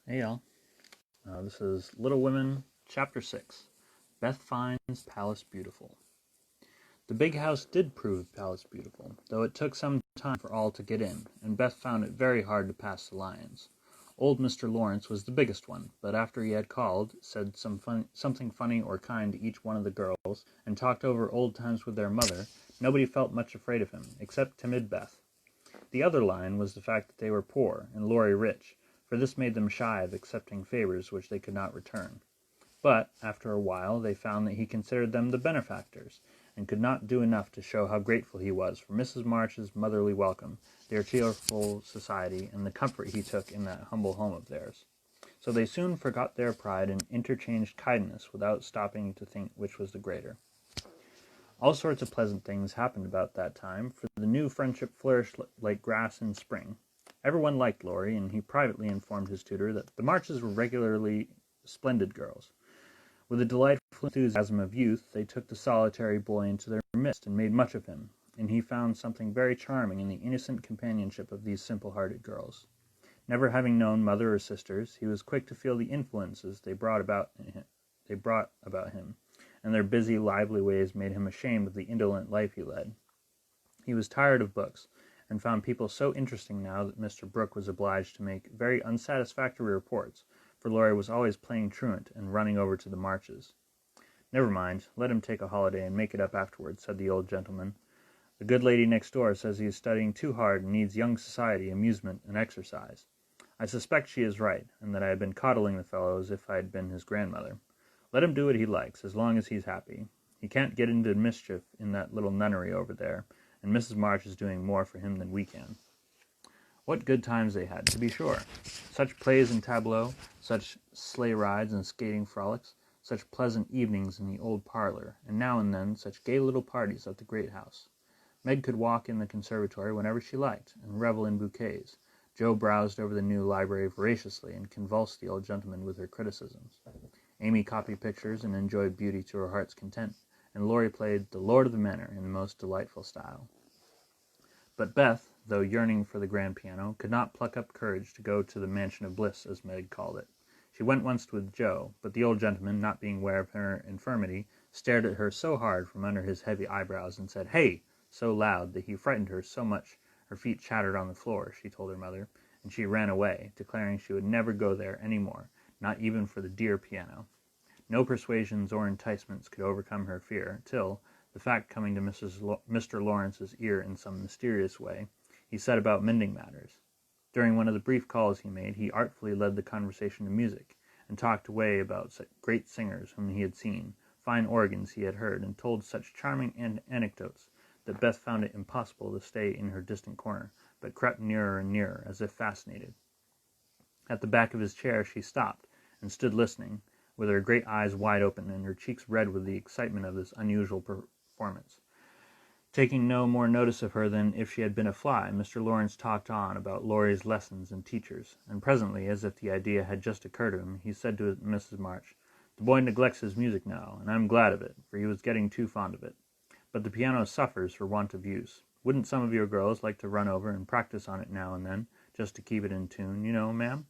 Hey y'all. This is Little Women, Chapter 6. Beth finds Palace beautiful. The big house did prove Palace beautiful, though it took some time for all to get in, and Beth found it very hard to pass the lions. Old Mr. Lawrence was the biggest one, but after he had called, said something funny or kind to each one of the girls, and talked over old times with their mother, nobody felt much afraid of him, except timid Beth. The other line was the fact that they were poor, and Laurie rich, for this made them shy of accepting favors which they could not return. But, after a while, they found that he considered them the benefactors, and could not do enough to show how grateful he was for Mrs. March's motherly welcome, their cheerful society, and the comfort he took in that humble home of theirs. So they soon forgot their pride and interchanged kindness without stopping to think which was the greater. All sorts of pleasant things happened about that time, for the new friendship flourished like grass in spring. Everyone liked Laurie, and he privately informed his tutor that the Marches were regularly splendid girls. With the delightful enthusiasm of youth, they took the solitary boy into their midst and made much of him, and he found something very charming in the innocent companionship of these simple-hearted girls. Never having known mother or sisters, he was quick to feel the influences they brought about him, and their busy, lively ways made him ashamed of the indolent life he led. He was tired of books, and found people so interesting now that Mr. Brooke was obliged to make very unsatisfactory reports, for Laurie was always playing truant and running over to the Marches. "Never mind, let him take a holiday and make it up afterwards," said the old gentleman. "The good lady next door says he is studying too hard and needs young society, amusement, and exercise. I suspect she is right, and that I have been coddling the fellow as if I had been his grandmother. Let him do what he likes, as long as he's happy. He can't get into mischief in that little nunnery over there, and Mrs. March is doing more for him than we can." What good times they had, to be sure! Such plays and tableaux, such sleigh rides and skating frolics, such pleasant evenings in the old parlor, and now and then such gay little parties at the great house. Meg could walk in the conservatory whenever she liked, and revel in bouquets. Jo browsed over the new library voraciously, and convulsed the old gentleman with her criticisms. Amy copied pictures and enjoyed beauty to her heart's content, and Laurie played the Lord of the Manor in the most delightful style. But Beth, though yearning for the grand piano, could not pluck up courage to go to the mansion of bliss, as Meg called it. She went once with Jo, but the old gentleman, not being aware of her infirmity, stared at her so hard from under his heavy eyebrows, and said, "Hey!" so loud that he frightened her so much her feet chattered on the floor, she told her mother, and she ran away, declaring she would never go there any more, not even for the dear piano. No persuasions or enticements could overcome her fear, till, the fact coming to Mr. Lawrence's ear in some mysterious way, he set about mending matters. During one of the brief calls he made, he artfully led the conversation to music, and talked away about great singers whom he had seen, fine organs he had heard, and told such charming anecdotes that Beth found it impossible to stay in her distant corner, but crept nearer and nearer, as if fascinated. At the back of his chair she stopped, and stood listening, with her great eyes wide open and her cheeks red with the excitement of this unusual performance. Taking no more notice of her than if she had been a fly, Mr. Lawrence talked on about Laurie's lessons and teachers, and presently, as if the idea had just occurred to him, he said to Mrs. March, "The boy neglects his music now, and I'm glad of it, for he was getting too fond of it. But the piano suffers for want of use. Wouldn't some of your girls like to run over and practice on it now and then, just to keep it in tune, you know, ma'am?"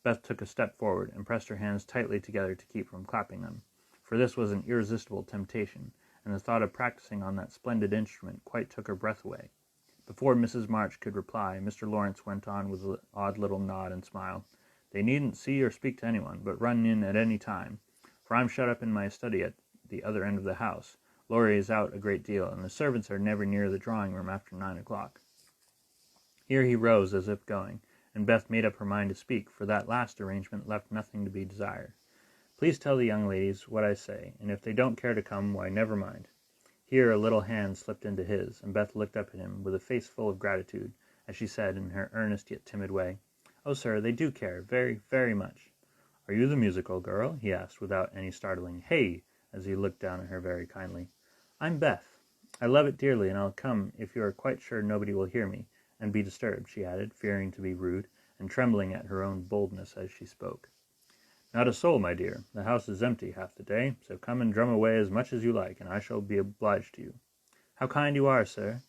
Beth took a step forward, and pressed her hands tightly together to keep from clapping them, for this was an irresistible temptation, and the thought of practicing on that splendid instrument quite took her breath away. Before Mrs. March could reply, Mr. Lawrence went on with an odd little nod and smile. "They needn't see or speak to anyone, but run in at any time, for I'm shut up in my study at the other end of the house. Laurie is out a great deal, and the servants are never near the drawing-room after 9 o'clock. Here he rose as if going, and Beth made up her mind to speak, for that last arrangement left nothing to be desired. "Please tell the young ladies what I say, and if they don't care to come, why, never mind." Here a little hand slipped into his, and Beth looked up at him with a face full of gratitude, as she said, in her earnest yet timid way, "Oh, sir, they do care, very, very much." "Are you the musical girl?" he asked, without any startling "Hey!" as he looked down at her very kindly. "I'm Beth. I love it dearly, and I'll come if you are quite sure nobody will hear me, and be disturbed," she added, fearing to be rude, and trembling at her own boldness as she spoke. "Not a soul, my dear. The house is empty half the day, so come and drum away as much as you like, and I shall be obliged to you." "How kind you are, sir."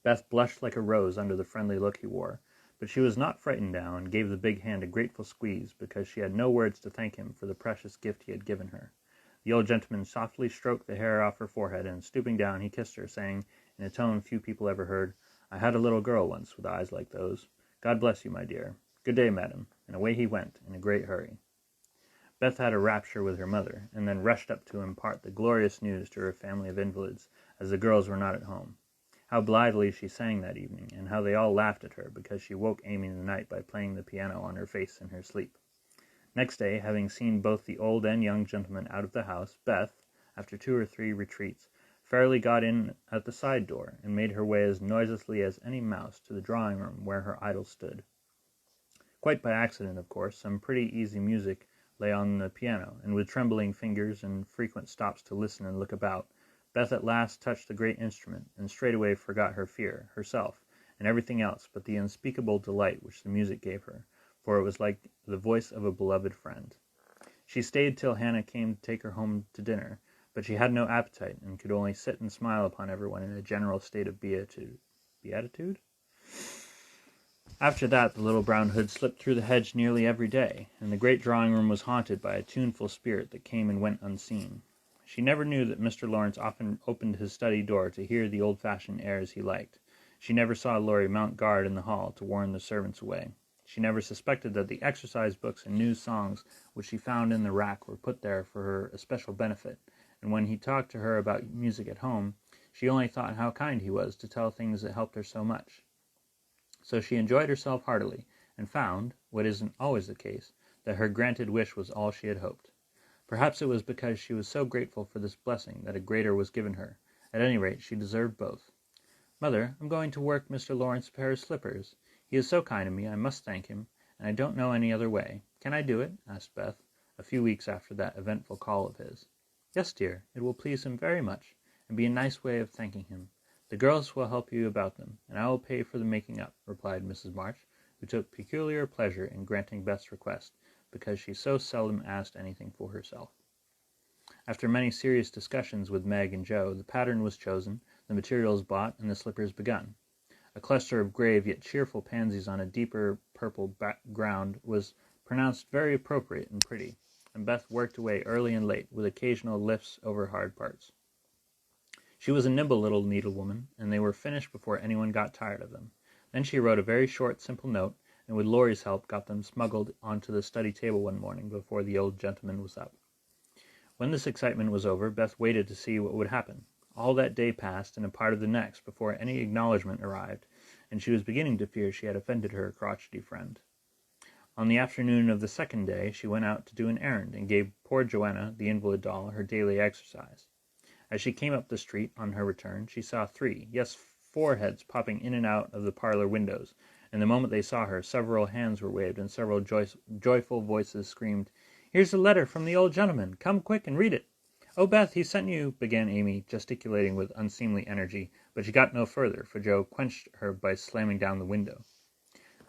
Beth blushed like a rose under the friendly look he wore, But she was not frightened now, and gave the big hand a grateful squeeze, because she had no words to thank him for the precious gift he had given her. The old gentleman softly stroked the hair off her forehead, and stooping down, he kissed her, saying, in a tone few people ever heard, "I had a little girl once with eyes like those. God bless you, my dear. Good day, madam." And away he went, in a great hurry. Beth had a rapture with her mother, and then rushed up to impart the glorious news to her family of invalids, as the girls were not at home. How blithely she sang that evening, and how they all laughed at her, because she woke Amy in the night by playing the piano on her face in her sleep. Next day, having seen both the old and young gentlemen out of the house, Beth, after 2 or 3 retreats, fairly got in at the side door, and made her way as noiselessly as any mouse to the drawing-room where her idol stood. Quite by accident, of course, some pretty easy music lay on the piano, and with trembling fingers and frequent stops to listen and look about, Beth at last touched the great instrument, and straightway forgot her fear, herself, and everything else but the unspeakable delight which the music gave her, for it was like the voice of a beloved friend. She stayed till Hannah came to take her home to dinner, but she had no appetite, and could only sit and smile upon everyone in a general state of beatitude. Beatitude? After that, the little brown hood slipped through the hedge nearly every day, and the great drawing-room was haunted by a tuneful spirit that came and went unseen. She never knew that Mr. Lawrence often opened his study door to hear the old-fashioned airs he liked. She never saw Laurie mount guard in the hall to warn the servants away. She never suspected that the exercise books and new songs which she found in the rack were put there for her especial benefit, and when he talked to her about music at home, she only thought how kind he was to tell things that helped her so much. So she enjoyed herself heartily, and found, what isn't always the case, that her granted wish was all she had hoped. Perhaps it was because she was so grateful for this blessing that a greater was given her. At any rate, she deserved both. "Mother, I'm going to work Mr. Lawrence a pair of slippers. He is so kind to me, I must thank him, and I don't know any other way. Can I do it?" asked Beth, a few weeks after that eventful call of his. "Yes, dear, it will please him very much, and be a nice way of thanking him. The girls will help you about them, and I will pay for the making up," replied Mrs. March, who took peculiar pleasure in granting Beth's request, because she so seldom asked anything for herself. After many serious discussions with Meg and Joe, the pattern was chosen, the materials bought, and the slippers begun. A cluster of grave yet cheerful pansies on a deeper purple background was pronounced very appropriate and pretty, and Beth worked away early and late, with occasional lifts over hard parts. She was a nimble little needlewoman, and they were finished before anyone got tired of them. Then she wrote a very short, simple note, and with Laurie's help got them smuggled onto the study table one morning before the old gentleman was up. When this excitement was over, Beth waited to see what would happen. All that day passed, and a part of the next, before any acknowledgment arrived, and she was beginning to fear she had offended her crotchety friend. On the afternoon of the second day, she went out to do an errand, and gave poor Joanna, the invalid doll, her daily exercise. As she came up the street on her return, she saw 3, yes, 4 heads popping in and out of the parlor windows, and the moment they saw her, several hands were waved, and several joyful voices screamed, "Here's a letter from the old gentleman. Come quick and read it." "Oh, Beth, he sent you," began Amy, gesticulating with unseemly energy, but she got no further, for Joe quenched her by slamming down the window.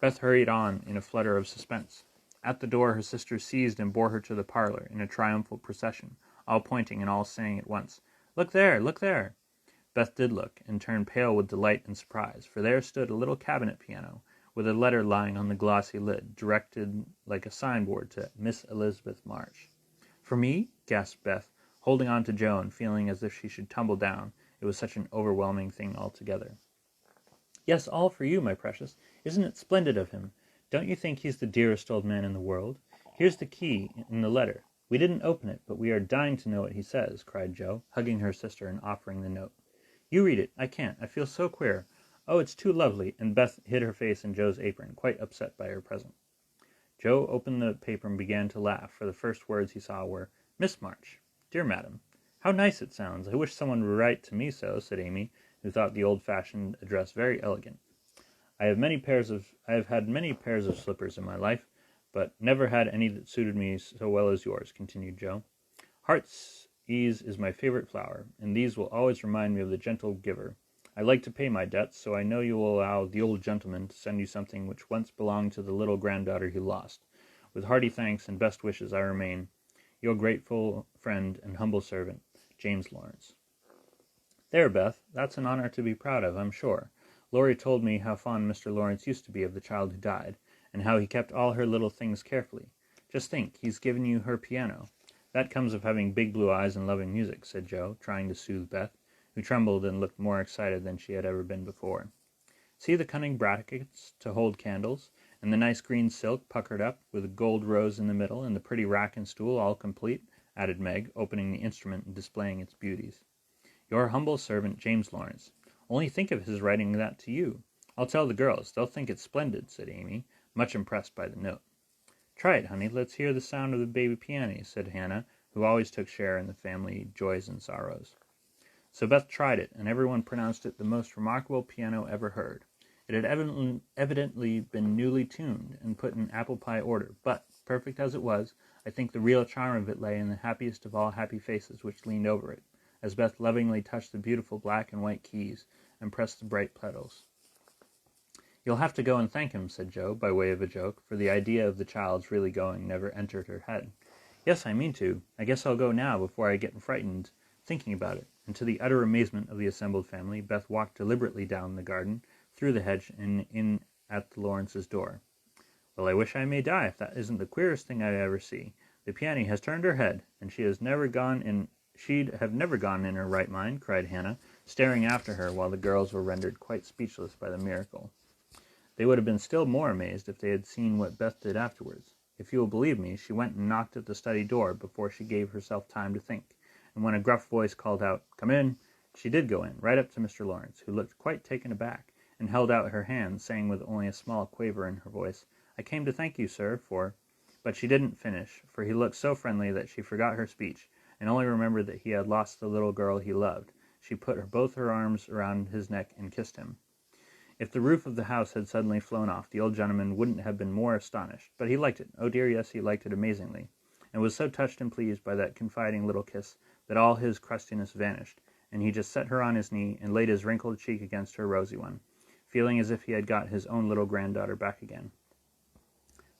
Beth hurried on in a flutter of suspense. At the door her sisters seized and bore her to the parlor in a triumphal procession, all pointing and all saying at once, "Look there! Look there!" Beth did look, and turned pale with delight and surprise, for there stood a little cabinet piano, with a letter lying on the glossy lid, directed like a signboard to Miss Elizabeth March. "For me?" gasped Beth, holding on to Joe and feeling as if she should tumble down, it was such an overwhelming thing altogether. "Yes, all for you, my precious. Isn't it splendid of him? Don't you think he's the dearest old man in the world? Here's the key in the letter. We didn't open it, but we are dying to know what he says," cried Joe, hugging her sister and offering the note. "You read it. I can't. I feel so queer. Oh, it's too lovely," and Beth hid her face in Joe's apron, quite upset by her present. Joe opened the paper and began to laugh, for the first words he saw were, "Miss March. Dear Madam." "How nice it sounds. I wish someone would write to me so," said Amy, who thought the old-fashioned address very elegant. I have had many pairs of slippers in my life, but never had any that suited me so well as yours," continued Joe. "Heart's ease is my favorite flower, and these will always remind me of the gentle giver. I like to pay my debts, so I know you will allow the old gentleman to send you something which once belonged to the little granddaughter he lost. With hearty thanks and best wishes, I remain, your grateful friend and humble servant, James Lawrence." "There, Beth, that's an honor to be proud of, I'm sure. Laurie told me how fond Mr. Lawrence used to be of the child who died, and how he kept all her little things carefully. Just think, he's given you her piano. That comes of having big blue eyes and loving music, said Joe, trying to soothe Beth, who trembled and looked more excited than she had ever been before. See the cunning brackets to hold candles, and the nice green silk puckered up, with a gold rose in the middle, and the pretty rack and stool all complete, added Meg, opening the instrument and displaying its beauties. Your humble servant, James Lawrence. Only think of his writing that to you. I'll tell the girls. They'll think it splendid, said Amy, much impressed by the note. Try it, honey. Let's hear the sound of the baby piano, said Hannah, who always took share in the family joys and sorrows. So Beth tried it, and everyone pronounced it the most remarkable piano ever heard. It had evidently been newly tuned and put in apple pie order, but, perfect as it was, I think the real charm of it lay in the happiest of all happy faces which leaned over it, as Beth lovingly touched the beautiful black and white keys and pressed the bright pedals. You'll have to go and thank him, said Joe, by way of a joke, for the idea of the child's really going never entered her head. Yes, I mean to. I guess I'll go now before I get frightened thinking about it. And to the utter amazement of the assembled family, Beth walked deliberately down the garden, through the hedge, and in at the Lawrences' door. Well, I wish I may die if that isn't the queerest thing I ever see. The peony has turned her head, and she'd have never gone in her right mind, cried Hannah, staring after her while the girls were rendered quite speechless by the miracle. They would have been still more amazed if they had seen what Beth did afterwards. If you will believe me, she went and knocked at the study door before she gave herself time to think, and when a gruff voice called out, "Come in," she did go in, right up to Mr. Lawrence, who looked quite taken aback, and held out her hand, saying with only a small quaver in her voice, "I came to thank you, sir, for—" But she didn't finish, for he looked so friendly that she forgot her speech, and only remembered that he had lost the little girl he loved. She put both her arms around his neck and kissed him. If the roof of the house had suddenly flown off, the old gentleman wouldn't have been more astonished, but he liked it. Oh dear, yes, he liked it amazingly, and was so touched and pleased by that confiding little kiss that all his crustiness vanished, and he just set her on his knee and laid his wrinkled cheek against her rosy one, feeling as if he had got his own little granddaughter back again.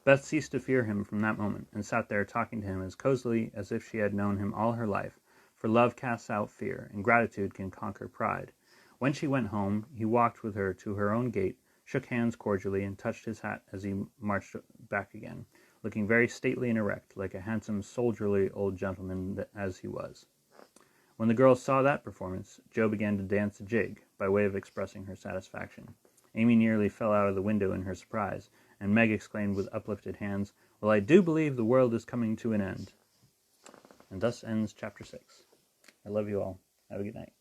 Beth ceased to fear him from that moment, and sat there talking to him as cosily as if she had known him all her life, for love casts out fear, and gratitude can conquer pride. When she went home, he walked with her to her own gate, shook hands cordially, and touched his hat as he marched back again, looking very stately and erect, like a handsome, soldierly old gentleman as he was. When the girls saw that performance, Joe began to dance a jig, by way of expressing her satisfaction. Amy nearly fell out of the window in her surprise, and Meg exclaimed with uplifted hands, "Well, I do believe the world is coming to an end." And thus ends Chapter 6. I love you all. Have a good night.